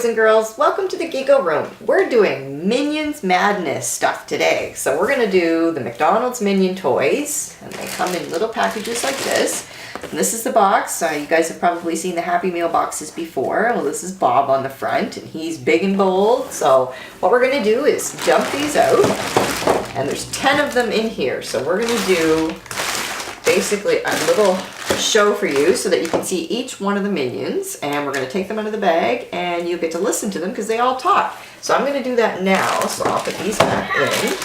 boys and girls, welcome to the Giggle Room. We're doing Minions Madness stuff today. So we're going to do the McDonald's Minion toys, and they come in little packages like this. And this is the box. You guys have probably seen the Happy Meal boxes before. Well, this is Bob on the front, and he's big and bold. So what we're going to do is dump these out, and there's 10 of them in here. So we're going to do basically a little show for you so that you can see each one of the minions, and we're going to take them out of the bag and you get to listen to them because they all talk. So I'm going to do that now, so I'll put these back in,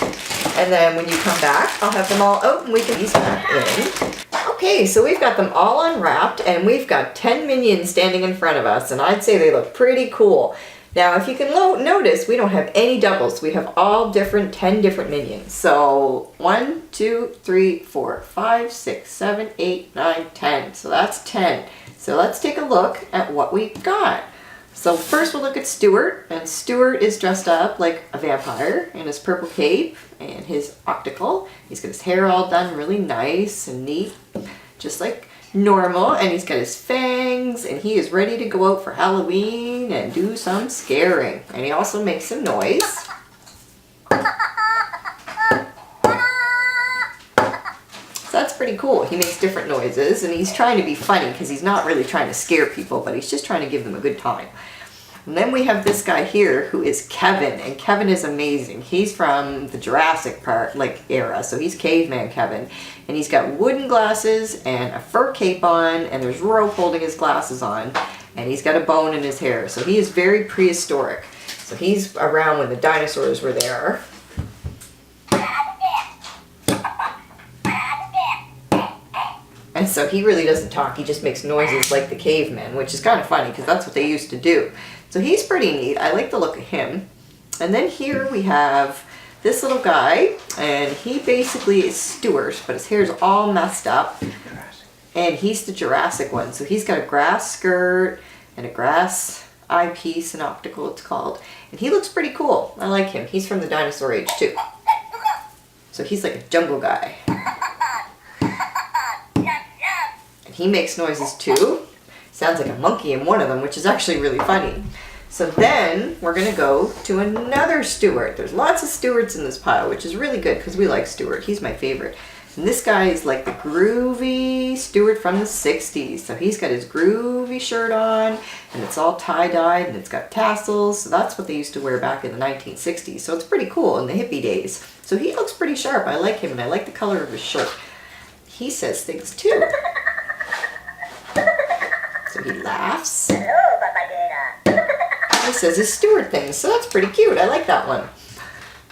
and then when you come back I'll have them all out and we can put these back in. Okay, so we've got them all unwrapped and we've got 10 minions standing in front of us, and I'd say they look pretty cool. Now, if you can notice, we don't have any doubles. We have all 10 different minions. So 1, 2, 3, 4, 5, 6, 7, 8, 9, 10. So that's 10. So let's take a look at what we got. So first we'll look at Stuart, and Stuart is dressed up like a vampire in his purple cape and his octacle. He's got his hair all done really nice and neat, just like normal, and he's got his fangs, and he is ready to go out for Halloween and do some scaring. And he also makes some noise. So that's pretty cool. He makes different noises, and he's trying to be funny because he's not really trying to scare people, but he's just trying to give them a good time. And then we have this guy here who is Kevin, and Kevin is amazing. He's from the Jurassic era, so he's Caveman Kevin. And he's got wooden glasses and a fur cape on, and there's rope holding his glasses on, and he's got a bone in his hair. So he is very prehistoric. So he's around when the dinosaurs were there. And so he really doesn't talk, he just makes noises like the cavemen, which is kind of funny because that's what they used to do. So he's pretty neat. I like the look of him. And then here we have this little guy, and he basically is Stuart, but his hair's all messed up. And he's the Jurassic one. So he's got a grass skirt and a grass eyepiece, an optical it's called. And he looks pretty cool. I like him. He's from the dinosaur age too. So he's like a jungle guy. And he makes noises too. Sounds like a monkey in one of them, which is actually really funny. So then we're going to go to another Stuart. There's lots of Stuarts in this pile, which is really good because we like Stuart. He's my favorite. And this guy is like the groovy Stuart from the 60s. So he's got his groovy shirt on, and it's all tie-dyed, and it's got tassels. So that's what they used to wear back in the 1960s. So it's pretty cool in the hippie days. So he looks pretty sharp. I like him, and I like the color of his shirt. He says things too. So he laughs. Hello, Papadena. He says his Stuart things, so that's pretty cute. I like that one.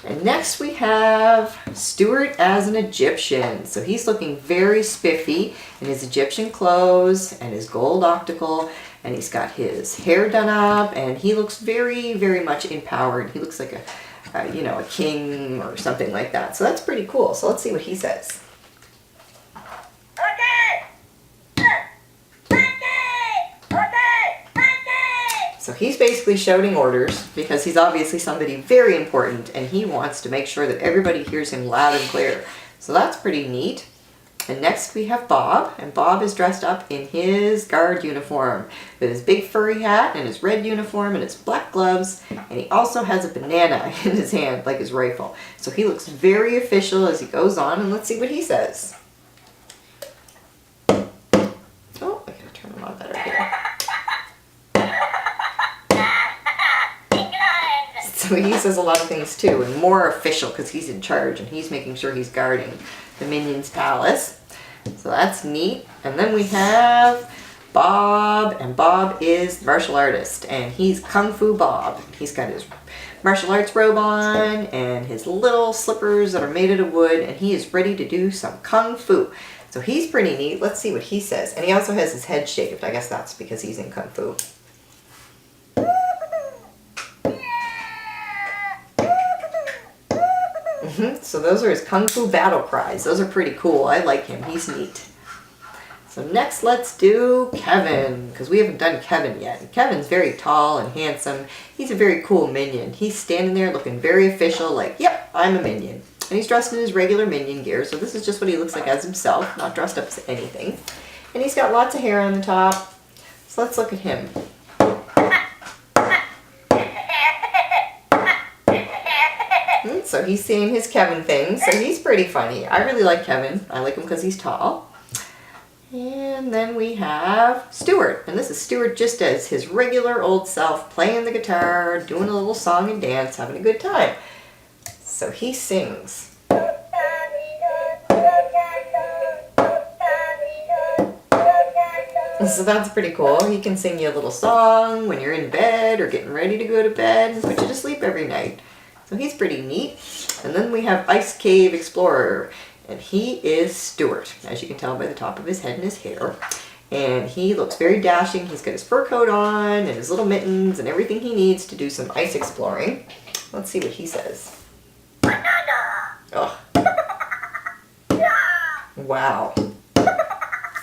And next we have Stuart as an Egyptian. So he's looking very spiffy in his Egyptian clothes and his gold octacle, and he's got his hair done up, and he looks very, very much empowered. He looks like a king or something like that. So that's pretty cool. So let's see what he says. So he's basically shouting orders because he's obviously somebody very important, and he wants to make sure that everybody hears him loud and clear. So that's pretty neat. And next we have Bob, and Bob is dressed up in his guard uniform with his big furry hat and his red uniform and his black gloves, and he also has a banana in his hand like his rifle. So he looks very official as he goes on, and let's see what he says. Oh, I gotta turn him on better here. So he says a lot of things too, and more official because he's in charge and he's making sure he's guarding the Minions Palace. So that's neat. And then we have Bob, and Bob is the martial artist, and he's Kung Fu Bob. He's got his martial arts robe on and his little slippers that are made out of wood, and he is ready to do some Kung Fu. So he's pretty neat. Let's see what he says. And he also has his head shaved. I guess that's because he's in Kung Fu. So those are his Kung Fu battle cries. Those are pretty cool. I like him. He's neat. So next let's do Kevin, because we haven't done Kevin yet. And Kevin's very tall and handsome. He's a very cool minion. He's standing there looking very official, like, yep, I'm a minion. And he's dressed in his regular minion gear, so this is just what he looks like as himself, not dressed up as anything. And he's got lots of hair on the top. So let's look at him. so he's saying his Kevin thing, so he's pretty funny. I really like Kevin. I like him because he's tall. And then we have Stuart, and this is Stuart just as his regular old self, playing the guitar, doing a little song and dance, having a good time. So he sings. So that's pretty cool. He can sing you a little song when you're in bed or getting ready to go to bed and put you to sleep every night. So he's pretty neat. And then we have Ice Cave Explorer, and he is Stuart, as you can tell by the top of his head and his hair. And he looks very dashing. He's got his fur coat on and his little mittens and everything he needs to do some ice exploring. Let's see what he says. Banana. Oh. Wow.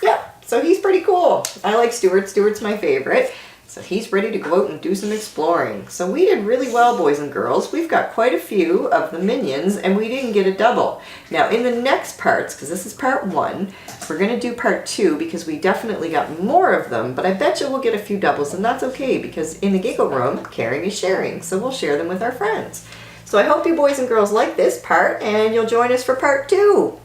Yeah, so he's pretty cool. I like Stuart. Stuart's my favorite. So he's ready to go out and do some exploring. So we did really well, boys and girls. We've got quite a few of the Minions, and we didn't get a double. Now, in the next parts, because this is part 1, we're going to do part 2 because we definitely got more of them, but I bet you we'll get a few doubles, and that's okay because in the Giggle Room, caring is sharing, so we'll share them with our friends. So I hope you boys and girls like this part, and you'll join us for part 2.